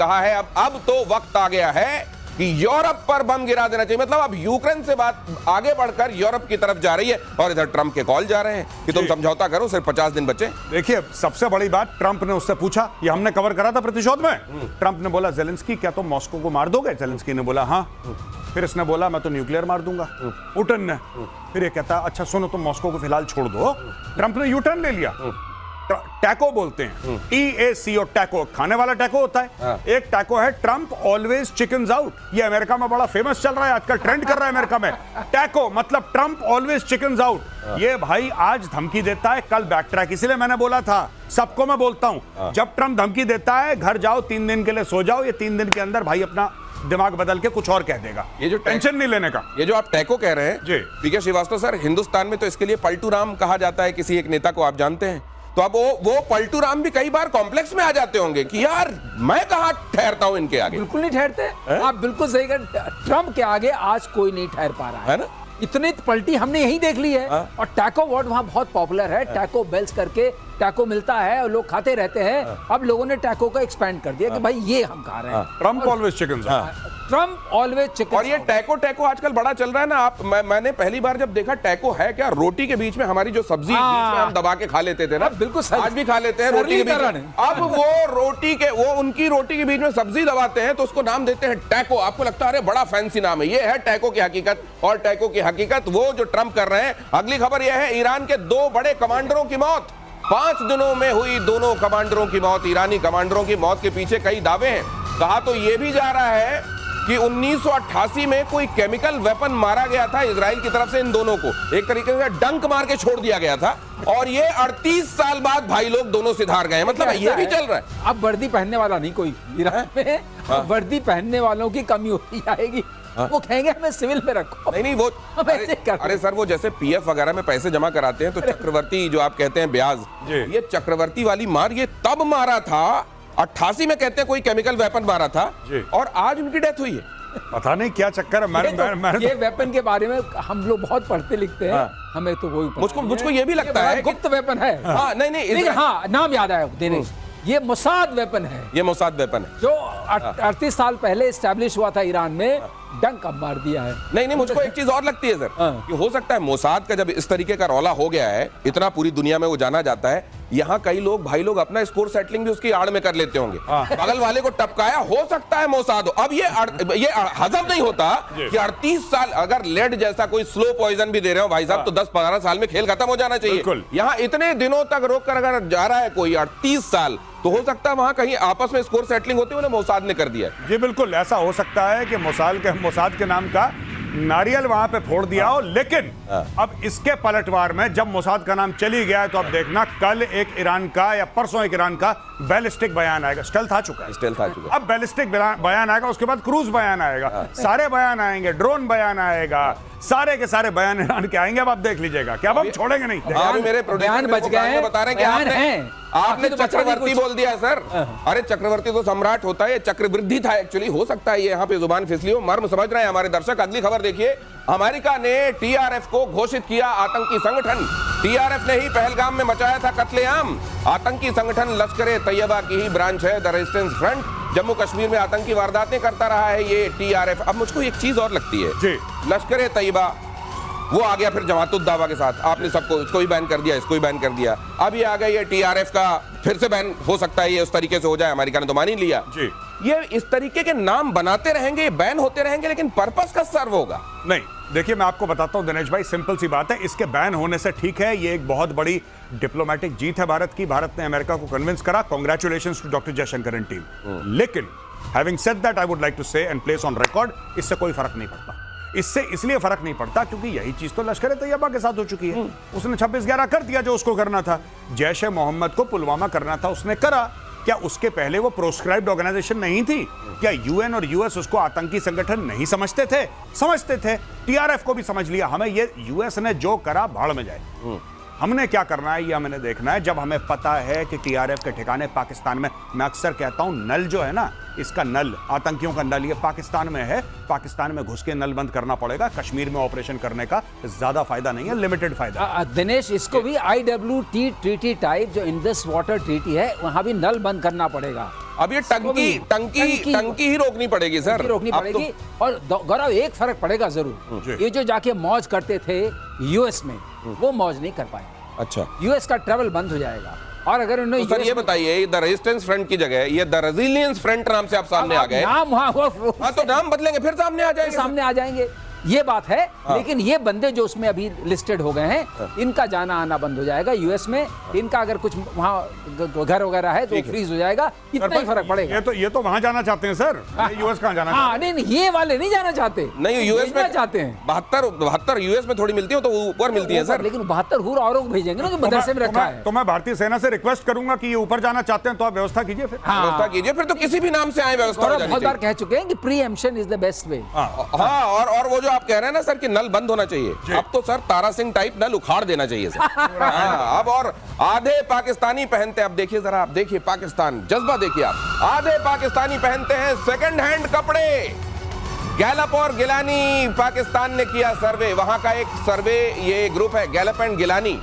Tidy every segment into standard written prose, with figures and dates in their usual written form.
कहा है अब तो वक्त आ गया है कि यूरोप पर बम गिरा देना चाहिए। मतलब अब यूक्रेन से बात आगे बढ़कर यूरोप की तरफ जा रही है और इधर ट्रंप के कॉल जा रहे हैं कि तुम समझौता करो, सिर्फ 50 दिन बचे। देखिए, सबसे बड़ी बात, ट्रंप ने उससे पूछा, ये हमने कवर करा था प्रतिशोध में। ट्रंप ने बोला, ज़ेलेंस्की क्या तुम मॉस्को को मार दोगे? ज़ेलेंस्की ने बोला हाँ। फिर इसने बोला मैं तो न्यूक्लियर मार दूंगा, पुतिन ने। फिर ये कहता अच्छा सुनो, तुम मॉस्को को फिलहाल छोड़ दो। ट्रंप ने यू टर्न ले लिया। टैको बोलते हैं, TACO, टैको, खाने वाला टैको होता है। एक टैको है ट्रंप ऑलवेज चिकन्स आउट। ये अमेरिका में बड़ा फेमस चल रहा है आजकल, ट्रेंड कर रहा है अमेरिका में। टैको मतलब ट्रंप ऑलवेज चिकन्स आउट। ये भाई आज धमकी देता है, कल बैक ट्रैक। इसलिए मैंने बोला था, सबको मैं बोलता हूं, जब ट्रंप धमकी देता है घर जाओ, 3 दिन के लिए सो जाओ। ये 3 दिन के अंदर भाई अपना दिमाग बदल के कुछ और कह देगा। ये जो टेंशन नहीं लेने का, ये जो आप टैको कह रहे हैं जी, पीके श्रीवास्तव सर, हिंदुस्तान में तो इसके लिए पलटू राम कहा जाता है, किसी एक नेता को आप जानते हैं। तो अब वो पलटू राम भी कई बार कॉम्प्लेक्स में आ जाते होंगे कि यार मैं कहां ठहरता हूं इनके आगे। बिल्कुल नहीं ठहरते, आप बिल्कुल सही कह। ट्रंप के आगे आज कोई नहीं ठहर पा रहा है ना। इतनी पलटी हमने यही देख ली है। और टैको वर्ड वहां बहुत पॉपुलर है। टैको बेल्स करके टैको मिलता है और लोग खाते रहते हैं। अब लोगों ने टैको का एक्सपेंड कर दिया कि भाई ये हम खा रहे हैं। Trump always chicken, Trump always chicken. और ये टैको आजकल बड़ा चल रहा है ना। मैंने पहली बार जब देखा टैको है क्या, रोटी के बीच में हमारी जो सब्जी बीच में हम दबा के खा लेते थे ना, बिल्कुल आज भी खा लेते हैं रोटी के बीच में। अब वो उनकी रोटी के बीच में सब्जी दबाते हैं तो उसको नाम देते हैं टैको। आपको लगता है अरे बड़ा फैंसी नाम है, ये है टैको की हकीकत। और टैको की हकीकत वो जो ट्रंप कर रहे हैं। अगली खबर यह है, ईरान के 2 बड़े कमांडरों की मौत। 5 दिनों में हुई दोनों कमांडरों की मौत। ईरानी कमांडरों की मौत के पीछे कई दावे हैं। कहा तो यह भी जा रहा है कि 1988 में कोई केमिकल वेपन मारा गया था इजराइल की तरफ से इन दोनों को, एक तरीके से डंक मार के छोड़ दिया गया था। और ये 38 साल बाद भाई लोग दोनों सिधार गए। मतलब ये भी चल रहा है। अब वर्दी पहनने वाला नहीं कोई ईरान में। वर्दी पहनने वालों की कमी होती जाएगी। वो कहेंगे हमें सिविल में रखो। नहीं वो अरे सर, वो जैसे PF वगैरह में पैसे जमा कराते हैं तो चक्रवर्ती जो आप कहते हैं ब्याज, ये चक्रवर्ती वाली मार ये तब मारा था 88 में, कहते हैं कोई केमिकल वेपन मारा था और आज उनकी डेथ हुई है। पता नहीं क्या चक्कर है। ये वेपन के बारे में हम लोग बहुत पढ़ते लिखते हैं। हमें तो वही मुझको ये भी लगता है गुप्त वेपन है। हाँ, नहीं, हाँ, नाम याद आया दिनेश, ये मोसाद वेपन है। ये मोसाद वेपन है जो 38 साल पहले एस्टैब्लिश हुआ था ईरान में। डंक अब मार दिया है। नहीं, मुझको एक चीज और लगती है सर, कि हो सकता है मोसाद का जब इस तरीके का रौला हो गया है, इतना पूरी दुनिया में वो जाना जाता है, यहाँ कई लोग भाई लोग अपना स्कोर सेटलिंग भी उसकी आड़ में कर लेते होंगे। बगल वाले को टपकाया, हो सकता है मोसाद हो। अब ये हजम नहीं होता कि 38 साल अगर लेड जैसा कोई स्लो पॉइजन भी दे रहे हो भाई साहब, तो 10-15 साल में खेल खत्म हो जाना चाहिए। यहाँ इतने दिनों तक रोक कर अगर जा रहा है कोई 38 साल, तो हो सकता है वहां कहीं आपस में स्कोर सेटलिंग होते हुए मोसाद ने कर दिया है। जी बिल्कुल, ऐसा हो सकता है कि मोसाद के नाम का नारियल वहां पे फोड़ दिया हो। लेकिन अब इसके पलटवार में जब मोसाद का नाम चली गया है, तो अब देखना कल एक ईरान का या परसों एक ईरान का बैलिस्टिक बयान आएगा। स्टेल्थ आ चुका है, अब बैलिस्टिक बयान आएगा, उसके बाद क्रूज बयान आएगा, सारे बयान आएंगे, ड्रोन बयान आएगा, सारे के सारे बयान ईरान के आएंगे। अब आप देख लीजिएगा, क्या अब छोड़ेंगे नहीं। मेरे बयान बच गए, बता रहे हैं कि आपने चक्रवर्ती बोल दिया सर। अरे चक्रवर्ती तो सम्राट होता है, चक्रवृद्धि था एक्चुअली। हो सकता है ये यहाँ पे जुबान फिसली हो, मर्म समझ रहे हैं हमारे दर्शक। अगली खबर देखिए, अमेरिका ने TRF को घोषित किया आतंकी संगठन। TRF ने ही पहलगाम में मचाया था कत्लेआम। आतंकी संगठन लश्कर-ए तैयबा की ही ब्रांच है, the resistance front. Jammu Kashmir में आतंकी वारदातें करता रहा है ये TRF। अब मुझको एक चीज और लगती है, लश्कर-ए तैयबा वो आ गया फिर जमात-उद-दावा के साथ, आपने सबको, इसको भी बैन कर दिया, इसको भी बैन कर दिया। अब ये आ गया ये TRF का फिर से बैन हो सकता है, ये उस तरीके से हो जाए। अमेरिका ने तो मान ही लिया। ये इस तरीके के नाम बनाते रहेंगे, बैन होते रहेंगे, लेकिन पर्पस का सर्व होगा नहीं। देखिए, मैं आपको बताता हूं दिनेश भाई, सिंपल सी बात है। इसके बैन होने से ठीक है, ये एक बहुत बड़ी डिप्लोमेटिक जीत है भारत की। भारत ने अमेरिका को कन्विंस करा। Congratulations to doctor Jaishankar and team. लेकिन having said that, I would like to say and place on record, इससे कोई फर्क नहीं पड़ता। इससे इसलिए फर्क नहीं पड़ता क्योंकि यही चीज तो लश्कर-ए तैयबा के साथ हो चुकी है। उसने 26/11 कर दिया जो उसको करना था। जैश ए मोहम्मद को पुलवामा करना था, उसने करा। क्या उसके पहले वो प्रोस्क्राइब्ड ऑर्गेनाइजेशन नहीं थी? क्या UN और US उसको आतंकी संगठन नहीं समझते थे? समझते थे। TRF को भी समझ लिया। हमें ये US ने जो करा भाड़ में जाए। हमने क्या करना है ये हमें देखना है। जब हमें पता है कि TRF के ठिकाने पाकिस्तान में, मैं अक्सर कहता हूं, नल जो है ना, इसका नल, आतंकियों का नल, ये पाकिस्तान में है, पाकिस्तान में घुस के नल बंद करना पड़ेगा। कश्मीर में ऑपरेशन करने का ज्यादा फायदा नहीं है, लिमिटेड फायदा। दिनेश, इसको भी IWT ट्रीटी टाइप जो इंडस वाटर ट्रीटी है, वहां भी नल बंद करना पड़ेगा। अब ये टंकी ही रोकनी पड़ेगी सर, रोकनी पड़ेगी। और गौरव, एक फर्क पड़ेगा जरूर, ये जो जाके मौज करते थे यूएस में, वो मौज नहीं कर पाए। अच्छा, यूएस का ट्रैवल बंद हो जाएगा। और अगर उन्होंने तो सर ये बताइए, द रेजिस्टेंस फ्रंट की जगह ये द रेजिलियंस फ्रंट नाम से आप सामने आ गए। नाम वहां हाँ, तो नाम बदलेंगे फिर सामने आ जाएंगे, सामने आ जाएंगे, ये बात है। लेकिन ये बंदे जो उसमें अभी लिस्टेड हो गए हैं, इनका जाना आना बंद हो जाएगा यूएस में। इनका अगर कुछ वहां घर वगैरह है तो फ्रीज हो जाएगा। इतना ही फर्क पड़ेगा। ये तो वहां जाना चाहते हैं सर, यूएस कहां जाना चाहते हैं? नहीं, ये वाले नहीं जाना चाहते। नहीं, यूएस में चाहते हैं। 72 यूएस में थोड़ी मिलती है, तो ऊपर मिलती है सर। लेकिन 72 हूर औरों को भेजेंगे ना, जो मदरसे में रखा है। तो मैं भारतीय सेना से रिक्वेस्ट करूंगा कि ये ऊपर जाना चाहते हैं तो आप व्यवस्था कीजिए, फिर व्यवस्था कीजिए, फिर तो किसी भी नाम से आए व्यवस्था हो जानी बहुत बार चाहिए। कह चुके हैं कि प्रीएम्प्शन इज द बेस्ट वे। हाँ, और वो जो आप कह रहे हैं ना सर कि नल बंद होना चाहिए, अब तो सर तारा सिंह टाइप नल उखाड़ देना चाहिए सर। हाँ, अब और आधे पाकिस्तानी पहनते हैं, अब देखिए जरा, आप देखिए पाकिस्तान, जज्बा देखिए आप, आधे पाकिस्तानी पहनते हैं सेकंड हैंड कपड़े। गैलप और गिलानी पाकिस्तान ने किया सर्वे, वहां का एक सर्वे, ये ग्रुप है गैलप एंड गिलानी,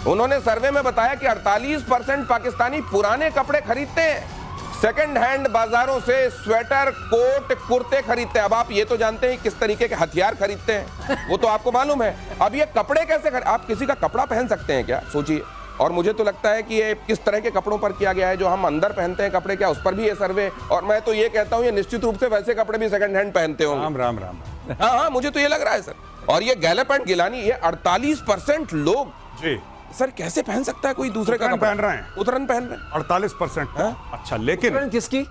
उन्होंने सर्वे में बताया कि 48% पाकिस्तानी पुराने कपड़े खरीदते हैं, सेकंड हैंड बाजारों से स्वेटर, कोट, कुर्ते खरीदते हैं। अब आप ये तो जानते हैं किस तरीके के हथियार खरीदते हैं, वो तो आपको मालूम है। अब ये कपड़े कैसे आप किसी का कपड़ा पहन सकते हैं क्या, सोचिए। और मुझे तो लगता है कि ये किस तरह के कपड़ों पर किया गया है, जो हम अंदर पहनते हैं कपड़े, क्या उस पर भी ये सर्वे। और मैं तो ये कहता हूँ ये निश्चित रूप से वैसे कपड़े भी सेकंड हैंड पहनते होंगे। राम राम राम। हाँ, मुझे तो ये लग रहा है सर। और ये गैलप एंड गिलानी, ये 48% लोग जी सर कैसे पहन सकता है कोई दूसरे का कपड़ा? पहन रहे हैं, उतरन पहन रहे हैं 48%। अच्छा, लेकिन किसकी?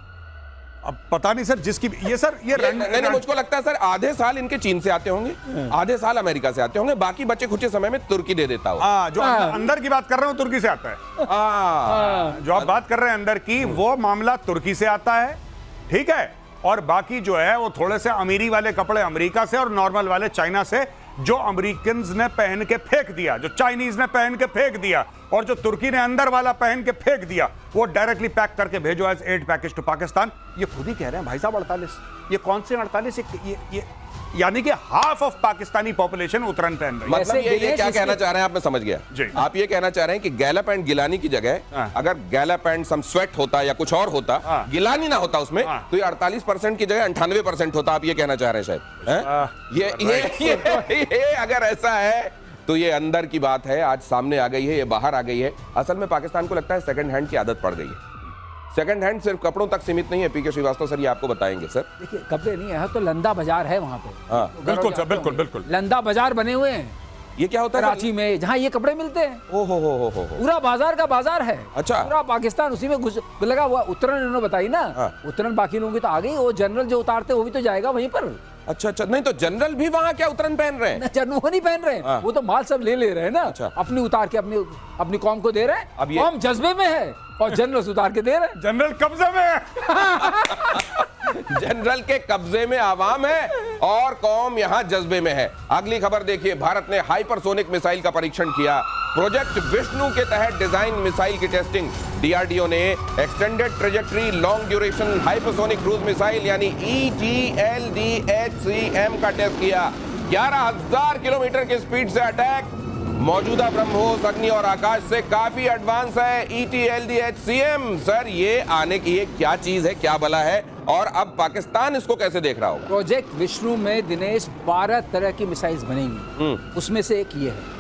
अब पता नहीं सर, जिसकी ये सर ये नहीं, मुझको लगता है सर आधे साल इनके चीन से आते होंगे, आधे साल अमेरिका से आते होंगे, बाकी बचे खुचे समय में तुर्की दे देता हो। जो अंदर की बात कर रहे हो तुर्की से आता है। जो आप बात कर रहे हैं अंदर की, वो मामला तुर्की से आता है, ठीक है। और बाकी जो है वो थोड़े से अमीरी वाले कपड़े अमेरिका से और नॉर्मल वाले चाइना से, जो अमेरिकन ने पहन के फेंक दिया, जो चाइनीज ने पहन के फेंक दिया, और जो तुर्की ने अंदर वाला पहन के फेंक दिया, वो डायरेक्टली पैक करके भेजो as aid package to Pakistan. ये खुद ही कह रहे हैं भाई साहब 48, ये कौन से 48? ये यानी कि हाफ ऑफ पाकिस्तानी पॉपुलेशन उतरन पहन रही है। मतलब ये क्या कहना चाह रहे हैं आप, मैं समझ गया जी। आप ये कहना चाह रहे हैं कि गैलप एंड गिलानी की जगह अगर गैलप एंड सम स्वेट होता या कुछ और होता, गिलानी ना होता उसमें, तो ये 48% की जगह 98% होता। आप ये कहना चाह रहे हैं शायद। ये अगर ऐसा है तो ये अंदर की बात है, आज सामने आ गई है, ये बाहर आ गई है। असल में पाकिस्तान को लगता है सेकंड हैंड की आदत पड़ गई है। सेकंड हैंड सिर्फ कपड़ों तक सीमित नहीं है, पीके श्रीवास्तव सर ये आपको बताएंगे सर। देखिए, कपड़े नहीं है तो लंदा बाजार है वहां पे। बिल्कुल सर, बिल्कुल बिल्कुल। लंदा बाजार बने हुए हैं, ये क्या होता है कराची में, जहाँ ये कपड़े मिलते हैं। हो पूरा बाजार का बाजार है। अच्छा, पूरा पाकिस्तान उसी में घुस लगा हुआ। उत्तरायण उन्होंने बताई ना, उत्तरायण बाकी लोगों की तो आ गई, वो जनरल जो उतारते वो भी तो जाएगा वहीं पर। अच्छा, नहीं तो जनरल भी वहां क्या उतरन पहन रहे हैं? जनरल वो नहीं पहन रहे हैं, वो तो माल सब ले रहे हैं ना। अच्छा। अपनी उतार के अपनी कौम को दे रहे हैं। अब ये कौम जज्बे में है और जनरल उतार के दे रहे हैं। जनरल कब्जे में है। जनरल के कब्जे में आवाम है और कौम यहां जज्बे में है। अगली खबर देखिए, भारत ने हाइपरसोनिक मिसाइल का परीक्षण किया। प्रोजेक्ट विष्णु के तहत डिजाइन मिसाइल की टेस्टिंग। डीआरडीओ ने extended trajectory long duration hypersonic cruise missile यानी ETLDHCM का टेस्ट किया। 11,000 किलोमीटर की स्पीड से अटैक। मौजूदा ब्रह्मोस, अग्नि और आकाश से काफी एडवांस है ETLDHCM। सर ये आने की ये क्या चीज है, क्या बला है, और अब पाकिस्तान इसको कैसे देख रहा होगा? प्रोजेक्ट विष्णु में दिनेश 12 तरह की मिसाइल्स बनेंगी, उसमें से एक ये है।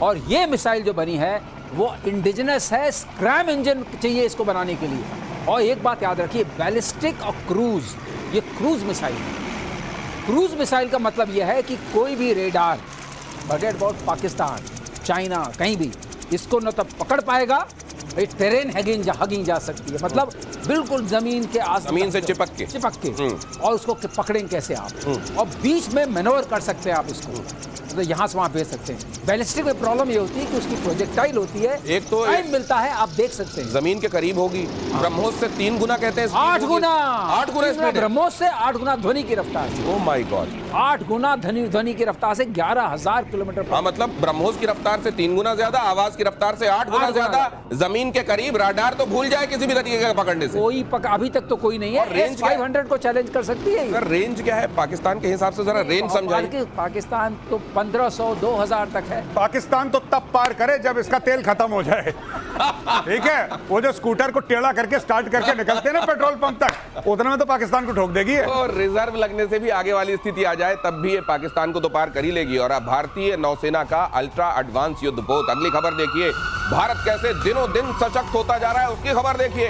और ये मिसाइल जो बनी है वो इंडिजिनस है, स्क्रैम इंजन चाहिए इसको बनाने के लिए। और एक बात याद रखिए, बैलिस्टिक और क्रूज, ये क्रूज मिसाइल है। क्रूज मिसाइल का मतलब यह है कि कोई भी radar, forget about Pakistan, China, कहीं भी इसको न तो पकड़ पाएगा, टेरेन हगिंग जा सकती है, मतलब बिल्कुल जमीन के जमीन से चिपक के और उसको पकड़ेंगे कैसे आप, और बीच में मैनोवर कर सकते हैं आप इसको, तो यहाँ से वहाँ भेज सकते हैं। बैलिस्टिक में प्रॉब्लम ये होती है कि उसकी प्रोजेक्टाइल होती है, एक तो टाइम मिलता है, आप देख सकते हैं जमीन के करीब होगी। ब्रह्मोस से 3 गुना कहते हैं, 8 गुना, 8 गुना ब्रह्मोस से 8 गुना ध्वनि की रफ्तार। Oh my God. 8 गुना ध्वनि की रफ्तार से 11,000 किलोमीटर हाँ, मतलब ब्रह्मोस की रफ्तार से 3 गुना ज्यादा, आवाज की रफ्तार से 8 गुना 8 गुना ज्यादा, जमीन के करीब, राडार तो भूल जाए किसी भी तरीके का पकड़ने से। कोई अभी तक तो कोई नहीं और है। रेंज क्या है? S-500 को चैलेंज कर सकती है ये। सर रेंज क्या है पाकिस्तान के हिसाब से, जरा रेंज समझाइए। पाकिस्तान तो 1500 2000 तक है। पाकिस्तान तो तब पार करे जब इसका तेल खत्म हो जाए। ठीक है, वो जो स्कूटर को टेढ़ा करके स्टार्ट करके निकलते हैं ना पेट्रोल पंप तक, उतने में तो पाकिस्तान को ठोक देगी। और रिजर्व लगने से भी आगे वाली स्थिति आ जाए तब भी ये पाकिस्तान को तो पार कर ही लेगी। और अब भारतीय नौसेना का अल्ट्रा एडवांस युद्धपोत, अगली खबर देखिए, भारत कैसे दिनों दिन सशक्त होता जा रहा है उसकी खबर देखिए।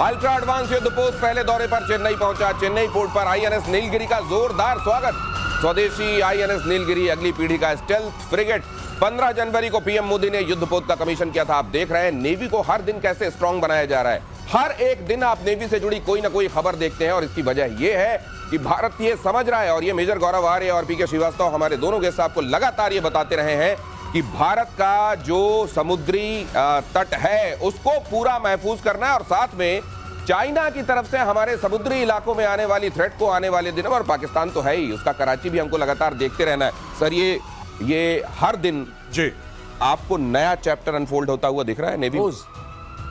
अल्ट्रा एडवांस युद्धपोत पहले दौरे पर चेन्नई पहुंचा। चेन्नई पोर्ट पर आईएनएस नीलगिरी का जोरदार स्वागत। स्वदेशी आईएनएस नीलगिरी अगली पीढ़ी का स्टेल्थ फ्रिगेट। 15 जनवरी को पीएम मोदी ने युद्धपोत का कमीशन किया था। आप देख रहे हैं नेवी को हर दिन कैसे स्ट्रांग बनाया जा रहा है। हर एक दिन आप नेवी से जुड़ी कोई ना कोई खबर देखते हैं और इसकी वजह यह है कि भारत ये समझ रहा है, और ये मेजर गौरव आर्य और पीके श्रीवास्तव हमारे दोनों गेस्ट आपको लगातार ये बताते रहे हैं कि भारत का जो समुद्री तट है उसको पूरा महफूज करना है, और साथ में चाइना की तरफ से हमारे समुद्री इलाकों में आने वाली थ्रेट को आने वाले दिनों, और पाकिस्तान तो है ही, उसका कराची भी हमको लगातार देखते रहना है। सर ये हर दिन जी आपको नया चैप्टर अनफोल्ड होता हुआ दिख रहा है नेवी?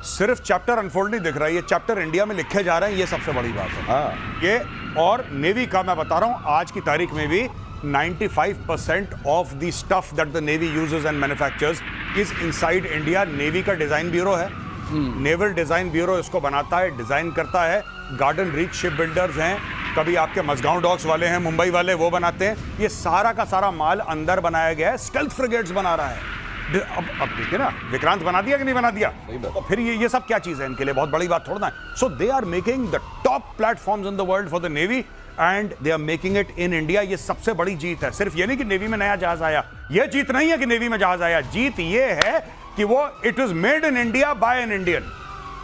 सिर्फ चैप्टर अनफोल्ड नहीं दिख रहा है, ये चैप्टर इंडिया में लिखे जा रहे हैं, ये सबसे बड़ी बात है। हाँ। ये और नेवी का मैं बता रहा हूं आज की तारीख में भी 95% of the stuff that the navy uses and manufactures is inside India. Navy का डिजाइन ब्यूरो है, नेवल डिजाइन ब्यूरो इसको बनाता है, डिजाइन करता है। गार्डन रीच शिप बिल्डर्स हैं, कभी आपके मसगांव डॉक्स वाले हैं, मुंबई वाले, वो बनाते हैं। ये सारा का सारा माल अंदर बनाया गया है, स्टेल्थ फ्रिगेट्स बना रहा है। अब देखिए ना, विक्रांत बना दिया कि नहीं बना दिया, तो फिर ये सब क्या चीज है इनके लिए, बहुत बड़ी बात थोड़ा है। So they are making the top platforms in the world for the navy and they are making it in India. ये सबसे बड़ी जीत है। सिर्फ ये नहीं कि नेवी में नया जहाज आया, ये जीत नहीं है कि नेवी में जहाज आया, जीत ये है कि वो it is made in India by an Indian.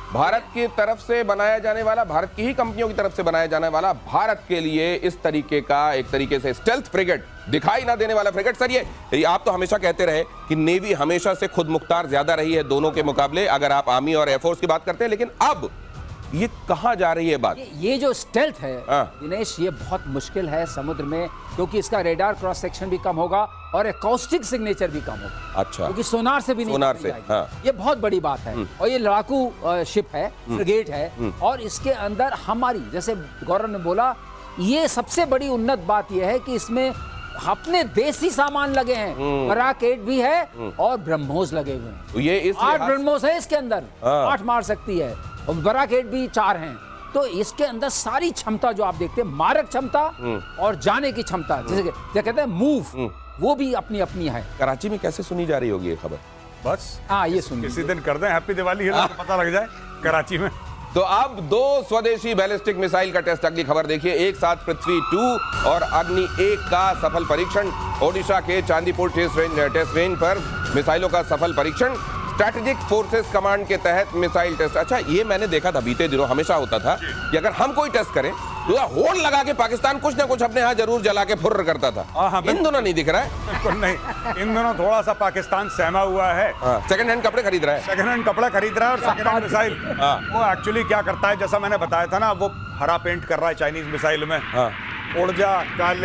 Bharat की तरफ से बनाया जाने वाला, भारत की ही कंपनियों की तरफ से बनाया जाने वाला, भारत के लिए इस तरीके का एक तरीके से स्टेल्थ फ्रिगेट, दिखाई ना देने वाला फ्रिगेट। सर ये आप तो हमेशा कहते रहे कि नेवी हमेशा से खुद मुख्तार ज्यादा रही है दोनों के मुकाबले, अगर आप आर्मी और एयरफोर्स की बात करते हैं, लेकिन अब ये कहां जा रही है बात? ये जो स्टेल्थ है हाँ। दिनेश, ये बहुत मुश्किल है समुद्र में, क्योंकि इसका रेडार क्रॉस सेक्शन भी कम होगा और एकॉस्टिक सिग्नेचर भी कम होगा। अच्छा, क्योंकि सोनार से भी नहीं सोनार पकड़ी से, जाएगी। हाँ। ये बहुत बड़ी बात है। और ये लड़ाकू शिप है, फ्रिगेट है, और इसके अंदर हमारी, जैसे गौरव ने बोला, ये सबसे बड़ी उन्नत बात यह है कि इसमें अपने देसी सामान लगे हैं। बराक 8 भी है और ब्रह्मोस लगे हुए हैं। तो ये इस 8 ब्रह्मोस है इसके अंदर, हाँ। 8 मार सकती है, और बराक 8 भी 4 हैं। तो इसके अंदर सारी क्षमता जो आप देखते हैं, मारक क्षमता और जाने की क्षमता, जैसे कहते हैं मूव, वो भी अपनी अपनी है। कराची में कैसे सुनी जा रही होगी ये खबर? बस हाँ, ये सुनिए। किसी दिन कर दें हैप्पी दिवाली, तो पता लग जाए कराची में। तो अब 2 स्वदेशी बैलिस्टिक मिसाइल का टेस्ट, अगली खबर देखिए। एक साथ पृथ्वी 2 और अग्नि 1 का सफल परीक्षण। ओडिशा के चांदीपुर टेस्ट रेंज पर मिसाइलों का सफल परीक्षण। स्ट्रैटेजिक फोर्सेस कमांड के तहत मिसाइल टेस्ट। अच्छा, ये मैंने देखा था बीते दिनों, हमेशा होता था कि अगर हम कोई टेस्ट करें तो होड़ लगा के पाकिस्तान कुछ ना कुछ अपने यहाँ जरूर जला के फुर्र करता था। हाँ, इन दोनों नहीं दिख रहा है। बिल्कुल नहीं, इन दोनों थोड़ा सा पाकिस्तान सहमा हुआ है। सेकंड हैंड कपड़े खरीद रहा है, सेकंड हैंड कपड़ा खरीद रहा है, और सेकंड हैंड मिसाइल वो एक्चुअली क्या करता है, जैसा मैंने बताया था ना, वो हरा पेंट कर रहा है चाइनीज मिसाइल में। उड़ जा काले